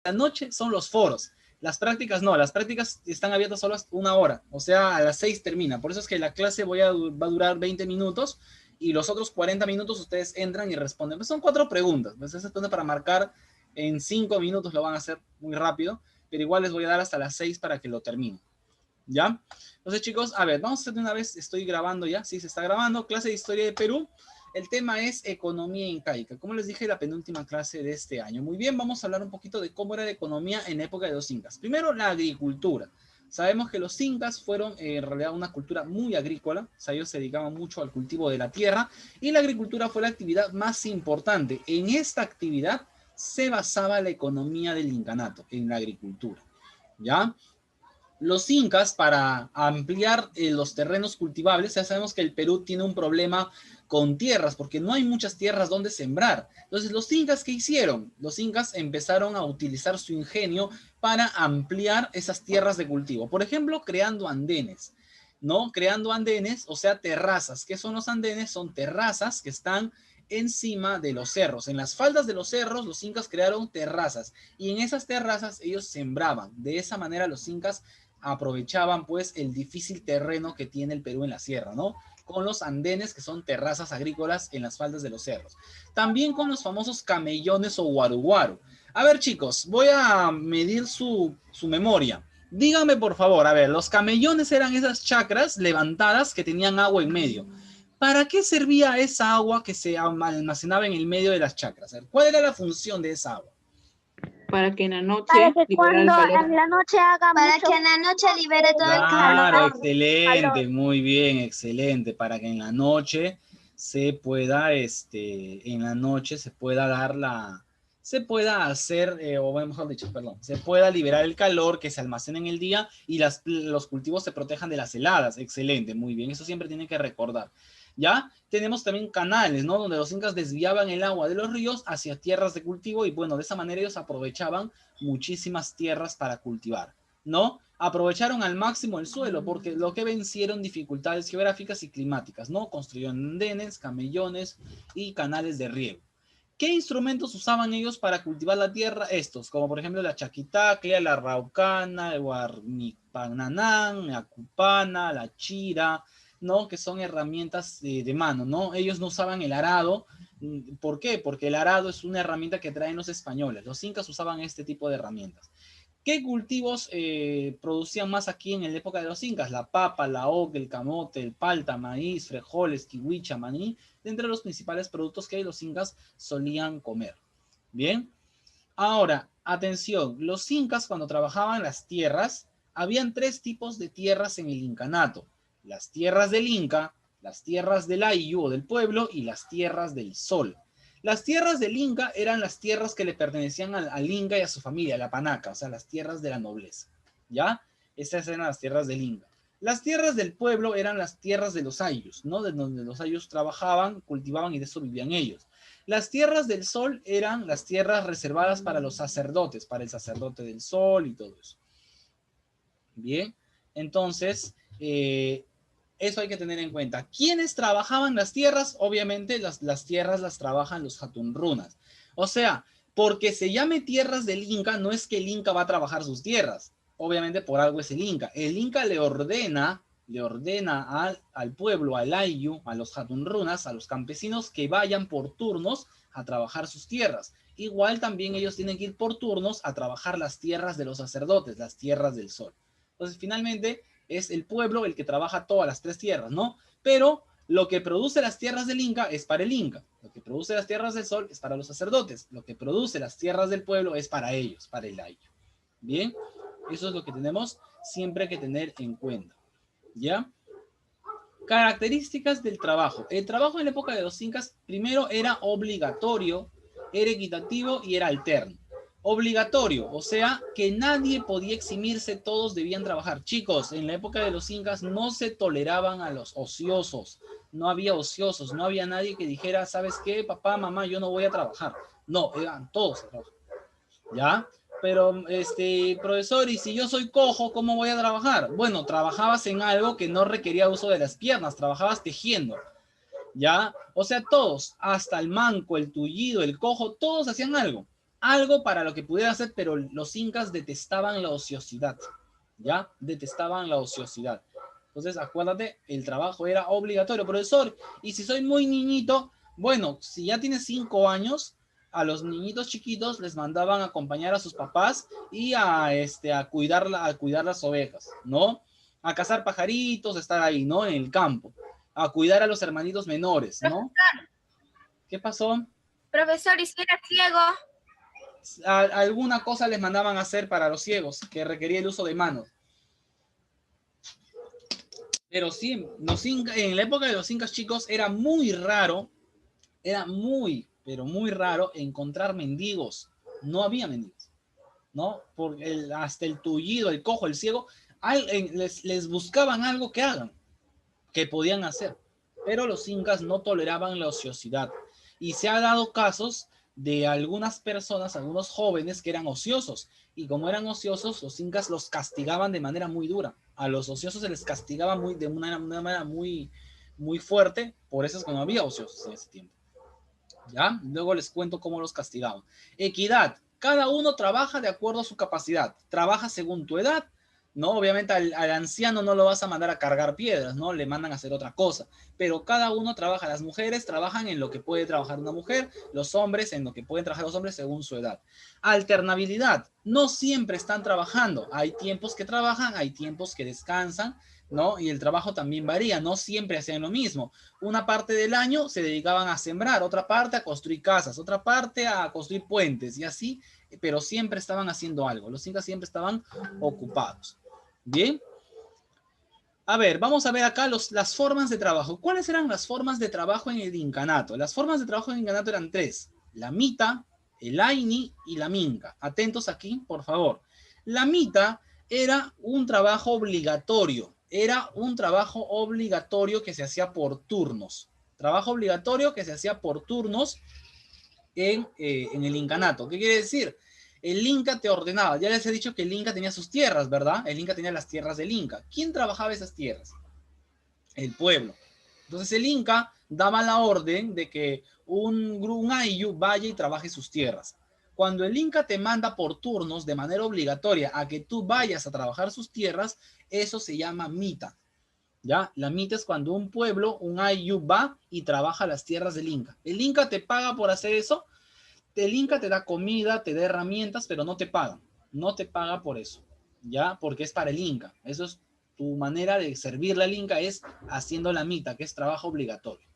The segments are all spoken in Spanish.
la noche son los foros. Las prácticas no, las prácticas están abiertas solo hasta 1 hora, o sea, a las 6 termina. Por eso es que la clase va a durar 20 minutos y los otros 40 minutos ustedes entran y responden. Pues son 4 preguntas, pues eso es para marcar en 5 minutos, lo van a hacer muy rápido, pero igual les voy a dar hasta las 6 para que lo terminen. ¿Ya? Entonces, chicos, a ver, vamos a hacer de una vez, estoy grabando ya, sí, se está grabando, clase de Historia de Perú. El tema es economía incaica. Como les dije, la penúltima clase de este año. Muy bien, vamos a hablar un poquito de cómo era la economía en época de los incas. Primero, la agricultura. Sabemos que los incas fueron en realidad una cultura muy agrícola, o sea, ellos se dedicaban mucho al cultivo de la tierra y la agricultura fue la actividad más importante. En esta actividad se basaba la economía del incanato, en la agricultura. ¿Ya? Los incas, para ampliar los terrenos cultivables, ya sabemos que el Perú tiene un problema con tierras, porque no hay muchas tierras donde sembrar. Entonces, los incas, ¿qué hicieron? Los incas empezaron a utilizar su ingenio para ampliar esas tierras de cultivo. Por ejemplo, creando andenes, ¿no? Creando andenes, o sea, terrazas. ¿Qué son los andenes? Son terrazas que están encima de los cerros. En las faldas de los cerros, los incas crearon terrazas y en esas terrazas ellos sembraban. De esa manera los incas aprovechaban pues el difícil terreno que tiene el Perú en la sierra, ¿no? Con los andenes, que son terrazas agrícolas en las faldas de los cerros. También con los famosos camellones o guaruguaru. A ver, chicos, voy a medir su memoria. Díganme, por favor, a ver, los camellones eran esas chacras levantadas que tenían agua en medio. ¿Para qué servía esa agua que se almacenaba en el medio de las chacras? ¿Cuál era la función de esa agua? Para que en la noche Para que libera el cuando calor. en la noche haga Para mucho que en la noche libere todo el Claro, calor. excelente, muy bien, excelente, para que en la noche se pueda, en la noche se pueda dar se pueda hacer, o mejor dicho, perdón, se pueda liberar el calor que se almacena en el día y los cultivos se protejan de las heladas, excelente, muy bien, eso siempre tienen que recordar. ¿Ya? Tenemos también canales, ¿no? Donde los incas desviaban el agua de los ríos hacia tierras de cultivo y bueno, de esa manera ellos aprovechaban muchísimas tierras para cultivar, ¿no? Aprovecharon al máximo el suelo porque lo que vencieron dificultades geográficas y climáticas, ¿no? Construyeron andenes, camellones y canales de riego. ¿Qué instrumentos usaban ellos para cultivar la tierra? Estos, como por ejemplo la chaquitaclia, la raucana, el guarnipananán, la cupana, la chira, ¿no? Que son herramientas de mano, ¿no? Ellos no usaban el arado. ¿Por qué? Porque el arado es una herramienta que traen los españoles. Los incas usaban este tipo de herramientas. ¿Qué cultivos producían más aquí en la época de los incas? La papa, la oca, el camote, el palta, maíz, frijoles, kiwicha, maní, de entre los principales productos que los incas solían comer. Bien, ahora, atención, los incas cuando trabajaban las tierras, habían 3 tipos de tierras en el incanato. Las tierras del Inca, las tierras del Ayllu o del pueblo y las tierras del Sol. Las tierras del Inca eran las tierras que le pertenecían al Inca y a su familia, la panaca, o sea, las tierras de la nobleza. ¿Ya? Esas eran las tierras del Inca. Las tierras del pueblo eran las tierras de los ayllus, ¿no? De donde los ayllus trabajaban, cultivaban y de eso vivían ellos. Las tierras del sol eran las tierras reservadas para los sacerdotes, para el sacerdote del sol y todo eso. Bien, entonces, eso hay que tener en cuenta. ¿Quiénes trabajaban las tierras? Obviamente las tierras las trabajan los hatunrunas. O sea, porque se llame tierras del Inca, no es que el Inca va a trabajar sus tierras. Obviamente por algo es el Inca. El Inca le ordena al pueblo, al Ayllu, a los hatunrunas, a los campesinos que vayan por turnos a trabajar sus tierras. Igual también ellos tienen que ir por turnos a trabajar las tierras de los sacerdotes, las tierras del sol. Entonces, finalmente, es el pueblo el que trabaja todas las 3 tierras, ¿no? Pero lo que produce las tierras del Inca es para el Inca. Lo que produce las tierras del Sol es para los sacerdotes. Lo que produce las tierras del pueblo es para ellos, para el Ayllu. Bien, eso es lo que tenemos siempre que tener en cuenta. ¿Ya? Características del trabajo. El trabajo en la época de los incas primero era obligatorio, era equitativo y era alterno. Obligatorio, o sea que nadie podía eximirse, todos debían trabajar. Chicos, en la época de los incas no se toleraban a los ociosos, no había ociosos, no había nadie que dijera, ¿sabes qué, papá, mamá, yo no voy a trabajar? No, eran todos a trabajar. ¿Ya? Pero, profesor, y si yo soy cojo, ¿cómo voy a trabajar? Bueno, trabajabas en algo que no requería uso de las piernas, trabajabas tejiendo, ¿ya? O sea, todos, hasta el manco, el tullido, el cojo, todos hacían algo. algo para lo que pudiera hacer, pero los incas detestaban la ociosidad, ¿ya? Detestaban la ociosidad. Entonces, acuérdate, el trabajo era obligatorio, profesor. Y si soy muy niñito, bueno, si ya tienes 5 años, a los niñitos chiquitos les mandaban a acompañar a sus papás y a cuidar las ovejas, ¿no? A cazar pajaritos, estar ahí, ¿no? En el campo. A cuidar a los hermanitos menores, ¿no? ¿Qué pasó? Profesor, ¿y si era ciego? Alguna cosa les mandaban a hacer para los ciegos, que requería el uso de manos. Pero sí, en la época de los incas, chicos, era muy raro, era muy, pero muy raro encontrar mendigos. No había mendigos, ¿no? Porque hasta el tullido, el cojo, el ciego, les buscaban algo que hagan, que podían hacer. Pero los incas no toleraban la ociosidad. Y se ha dado casos de algunas personas, algunos jóvenes que eran ociosos. Y como eran ociosos, los incas los castigaban de manera muy dura. A los ociosos se les castigaba de una manera muy, muy fuerte. Por eso es que no había ociosos en ese tiempo. ¿Ya? Luego les cuento cómo los castigaban. Equidad. Cada uno trabaja de acuerdo a su capacidad. Trabaja según tu edad, ¿no? Obviamente al anciano no lo vas a mandar a cargar piedras, ¿no? Le mandan a hacer otra cosa. Pero cada uno trabaja. Las mujeres trabajan en lo que puede trabajar una mujer, los hombres en lo que pueden trabajar los hombres según su edad. Alternabilidad. No siempre están trabajando. Hay tiempos que trabajan, hay tiempos que descansan, ¿no? Y el trabajo también varía. No siempre hacen lo mismo. Una parte del año se dedicaban a sembrar, otra parte a construir casas, otra parte a construir puentes y así, pero siempre estaban haciendo algo. Los incas siempre estaban ocupados. Bien. A ver, vamos a ver acá las formas de trabajo. ¿Cuáles eran las formas de trabajo en el incanato? Las formas de trabajo en el incanato eran 3. La mita, el aini y la minca. Atentos aquí, por favor. La mita era un trabajo obligatorio. Era un trabajo obligatorio que se hacía por turnos. Trabajo obligatorio que se hacía por turnos en el incanato. ¿Qué quiere decir? El Inca te ordenaba. Ya les he dicho que el Inca tenía sus tierras, ¿verdad? El Inca tenía las tierras del Inca. ¿Quién trabajaba esas tierras? El pueblo. Entonces el Inca daba la orden de que un ayllu vaya y trabaje sus tierras. Cuando el Inca te manda por turnos de manera obligatoria a que tú vayas a trabajar sus tierras, eso se llama mita. ¿Ya? La mita es cuando un pueblo, un ayllu, va y trabaja las tierras del Inca. El Inca te paga por hacer eso. El Inca te da comida, te da herramientas, pero no te pagan. No te paga por eso, ¿ya? Porque es para el Inca. Eso es tu manera de servirle al Inca, es haciendo la mita, que es trabajo obligatorio.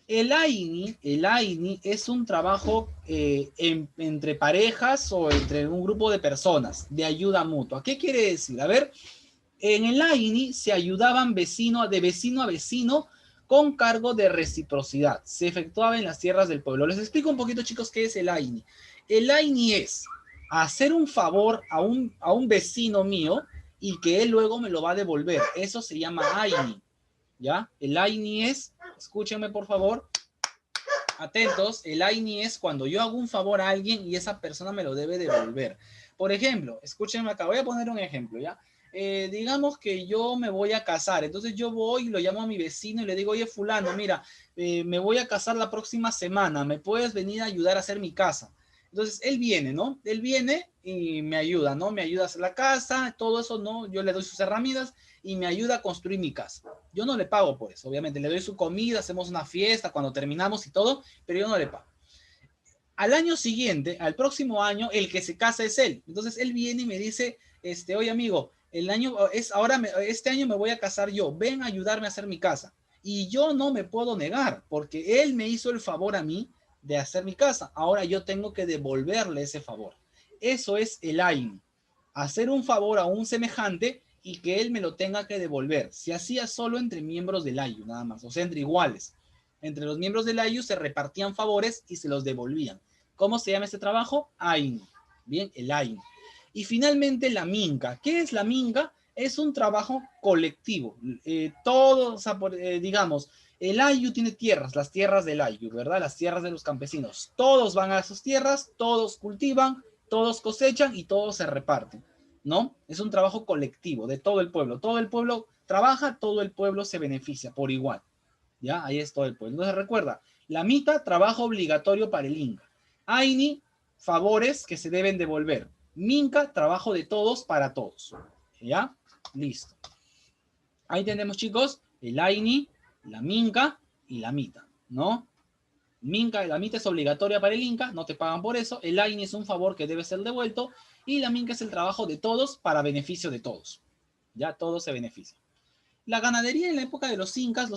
El Aini es un trabajo entre parejas o entre un grupo de personas de ayuda mutua. ¿Qué quiere decir? A ver, en el Aini se ayudaban de vecino a vecino con cargo de reciprocidad. Se efectuaba en las tierras del pueblo. Les explico un poquito, chicos, qué es el Aini. El Aini es hacer un favor a un vecino mío y que él luego me lo va a devolver. Eso se llama Aini, ¿ya? El Aini es, escúchenme por favor, atentos, el Aini es cuando yo hago un favor a alguien y esa persona me lo debe devolver. Por ejemplo, escúchenme acá, voy a poner un ejemplo, ¿ya? Digamos que yo me voy a casar, entonces yo voy y lo llamo a mi vecino y le digo, oye, fulano, mira, me voy a casar la próxima semana, ¿me puedes venir a ayudar a hacer mi casa? Entonces él viene, ¿no? Él viene y me ayuda, ¿no? Me ayuda a hacer la casa, todo eso, ¿no? Yo le doy sus herramientas y me ayuda a construir mi casa. Yo no le pago por eso, obviamente, le doy su comida, hacemos una fiesta cuando terminamos y todo, pero yo no le pago. Al año siguiente, al próximo año, el que se casa es él. Entonces él viene y me dice, oye amigo, este año me voy a casar yo, ven a ayudarme a hacer mi casa. Y yo no me puedo negar, porque él me hizo el favor a mí de hacer mi casa. Ahora yo tengo que devolverle ese favor. Eso es el ayin. Hacer un favor a un semejante y que él me lo tenga que devolver. Se hacía solo entre miembros del ayu, nada más, o sea, entre iguales. Entre los miembros del ayu se repartían favores y se los devolvían. ¿Cómo se llama este trabajo? Ain. Bien, el Ain. Y finalmente la minca. ¿Qué es la minca? Es un trabajo colectivo. Todos, digamos, el ayu tiene tierras, las tierras del ayu, ¿verdad? Las tierras de los campesinos. Todos van a sus tierras, todos cultivan, todos cosechan y todos se reparten, ¿no? Es un trabajo colectivo de todo el pueblo. Todo el pueblo trabaja, todo el pueblo se beneficia por igual. ¿Ya? Ahí es todo el pueblo. Entonces recuerda, la mita, trabajo obligatorio para el Inca. Aini, favores que se deben devolver. Minca, trabajo de todos para todos. ¿Ya? Listo. Ahí tenemos, chicos, el Aini, la Minca y la Mita, ¿no? Minca, la Mita es obligatoria para el Inca, no te pagan por eso. El Aini es un favor que debe ser devuelto. Y la Minca es el trabajo de todos para beneficio de todos. Ya todos se benefician. La ganadería en la época de los incas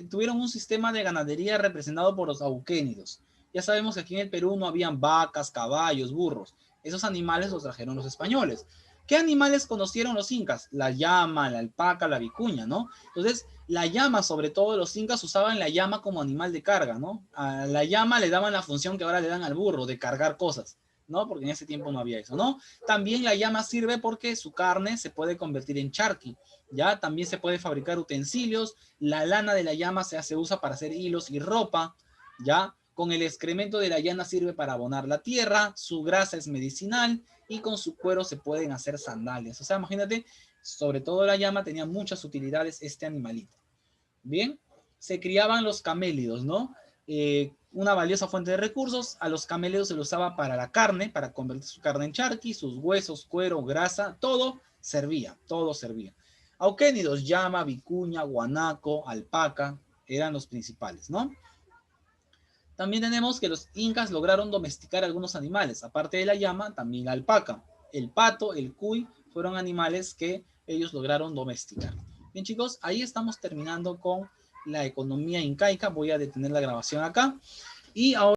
tuvieron un sistema de ganadería representado por los auquénidos. Ya sabemos que aquí en el Perú no habían vacas, caballos, burros. Esos animales los trajeron los españoles. ¿Qué animales conocieron los incas? La llama, la alpaca, la vicuña, ¿no? Entonces, la llama, sobre todo los incas usaban la llama como animal de carga, ¿no? A la llama le daban la función que ahora le dan al burro, de cargar cosas, ¿no? Porque en ese tiempo no había eso, ¿no? También la llama sirve porque su carne se puede convertir en charqui, ¿ya? También se puede fabricar utensilios, la lana de la llama se usa para hacer hilos y ropa, ¿ya? Con el excremento de la llana sirve para abonar la tierra, su grasa es medicinal y con su cuero se pueden hacer sandalias. O sea, imagínate, sobre todo la llama tenía muchas utilidades este animalito. Bien, se criaban los camélidos, ¿no? Una valiosa fuente de recursos. A los camélidos se los usaba para la carne, para convertir su carne en charqui, sus huesos, cuero, grasa, todo servía, todo servía. Auquénidos, llama, vicuña, guanaco, alpaca, eran los principales, ¿no? También tenemos que los incas lograron domesticar algunos animales, aparte de la llama, también la alpaca. El pato, el cuy, fueron animales que ellos lograron domesticar. Bien, chicos, ahí estamos terminando con la economía incaica. Voy a detener la grabación acá. Y ahora